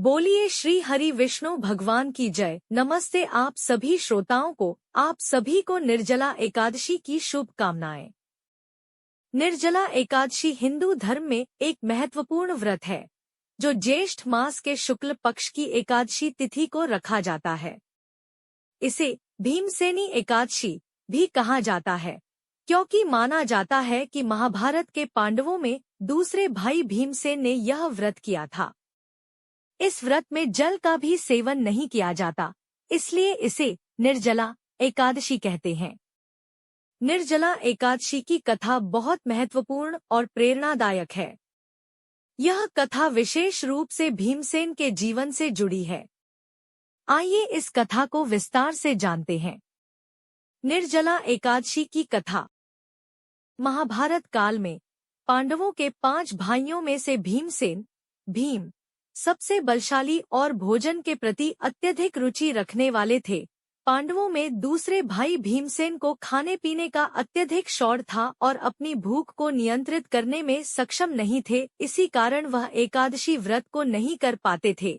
बोलिए श्री हरि विष्णु भगवान की जय। नमस्ते आप सभी श्रोताओं को, आप सभी को निर्जला एकादशी की शुभकामनाएं। निर्जला एकादशी हिंदू धर्म में एक महत्वपूर्ण व्रत है जो ज्येष्ठ मास के शुक्ल पक्ष की एकादशी तिथि को रखा जाता है। इसे भीमसेनी एकादशी भी कहा जाता है क्योंकि माना जाता है कि महाभारत के पांडवों में दूसरे भाई भीमसेन ने यह व्रत किया था। इस व्रत में जल का भी सेवन नहीं किया जाता, इसलिए इसे निर्जला एकादशी कहते हैं। निर्जला एकादशी की कथा बहुत महत्वपूर्ण और प्रेरणादायक है। यह कथा विशेष रूप से भीमसेन के जीवन से जुड़ी है। आइए इस कथा को विस्तार से जानते हैं। निर्जला एकादशी की कथा। महाभारत काल में पांडवों के 5 भाइयों में से भीम सबसे बलशाली और भोजन के प्रति अत्यधिक रुचि रखने वाले थे। पांडवों में दूसरे भाई भीमसेन को खाने पीने का अत्यधिक शौक था और अपनी भूख को नियंत्रित करने में सक्षम नहीं थे। इसी कारण वह एकादशी व्रत को नहीं कर पाते थे,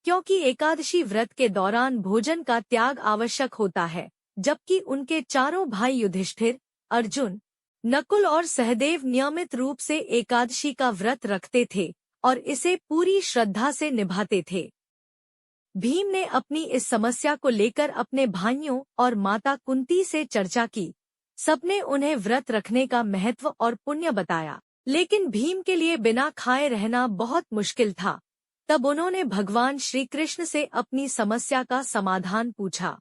क्योंकि एकादशी व्रत के दौरान भोजन का त्याग आवश्यक होता है। जबकि उनके चारों भाई युधिष्ठिर, अर्जुन, नकुल और सहदेव नियमित रूप से एकादशी का व्रत रखते थे और इसे पूरी श्रद्धा से निभाते थे। भीम ने अपनी इस समस्या को लेकर अपने भाइयों और माता कुंती से चर्चा की। सबने उन्हें व्रत रखने का महत्व और पुण्य बताया, लेकिन भीम के लिए बिना खाए रहना बहुत मुश्किल था। तब उन्होंने भगवान श्री कृष्ण से अपनी समस्या का समाधान पूछा।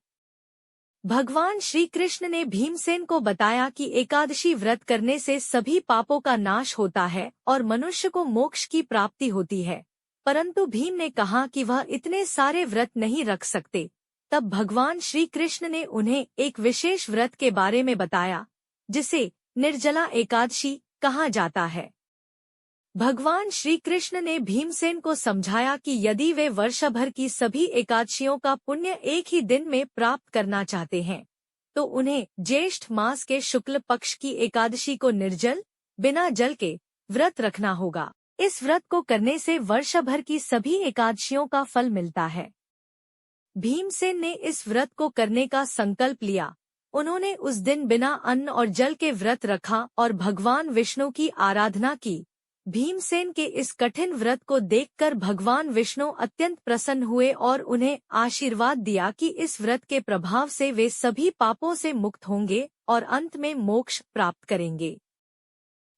भगवान श्री कृष्ण ने भीमसेन को बताया कि एकादशी व्रत करने से सभी पापों का नाश होता है और मनुष्य को मोक्ष की प्राप्ति होती है। परंतु भीम ने कहा कि वह इतने सारे व्रत नहीं रख सकते। तब भगवान श्री कृष्ण ने उन्हें एक विशेष व्रत के बारे में बताया, जिसे निर्जला एकादशी कहा जाता है। भगवान श्री कृष्ण ने भीमसेन को समझाया कि यदि वे वर्ष भर की सभी एकादशियों का पुण्य एक ही दिन में प्राप्त करना चाहते हैं, तो उन्हें ज्येष्ठ मास के शुक्ल पक्ष की एकादशी को निर्जल, बिना जल के व्रत रखना होगा। इस व्रत को करने से वर्ष भर की सभी एकादशियों का फल मिलता है। भीमसेन ने इस व्रत को करने का संकल्प लिया। उन्होंने उस दिन बिना अन्न और जल के व्रत रखा और भगवान विष्णु की आराधना की। भीमसेन के इस कठिन व्रत को देखकर भगवान विष्णु अत्यंत प्रसन्न हुए और उन्हें आशीर्वाद दिया कि इस व्रत के प्रभाव से वे सभी पापों से मुक्त होंगे और अंत में मोक्ष प्राप्त करेंगे।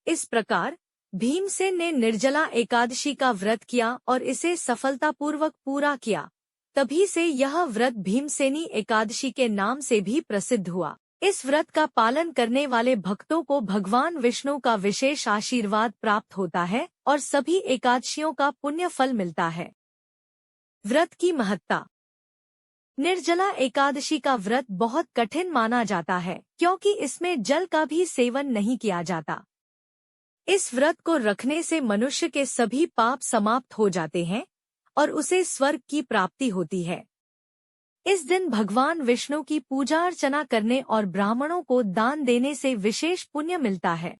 इस प्रकार भीमसेन ने निर्जला एकादशी का व्रत किया और इसे सफलतापूर्वक पूरा किया। तभी से यह व्रत भीमसेनी एकादशी के नाम से भी प्रसिद्ध हुआ। इस व्रत का पालन करने वाले भक्तों को भगवान विष्णु का विशेष आशीर्वाद प्राप्त होता है और सभी एकादशियों का पुण्य फल मिलता है। व्रत की महत्ता। निर्जला एकादशी का व्रत बहुत कठिन माना जाता है क्योंकि इसमें जल का भी सेवन नहीं किया जाता। इस व्रत को रखने से मनुष्य के सभी पाप समाप्त हो जाते हैं और उसे स्वर्ग की प्राप्ति होती है। इस दिन भगवान विष्णु की पूजा अर्चना करने और ब्राह्मणों को दान देने से विशेष पुण्य मिलता है।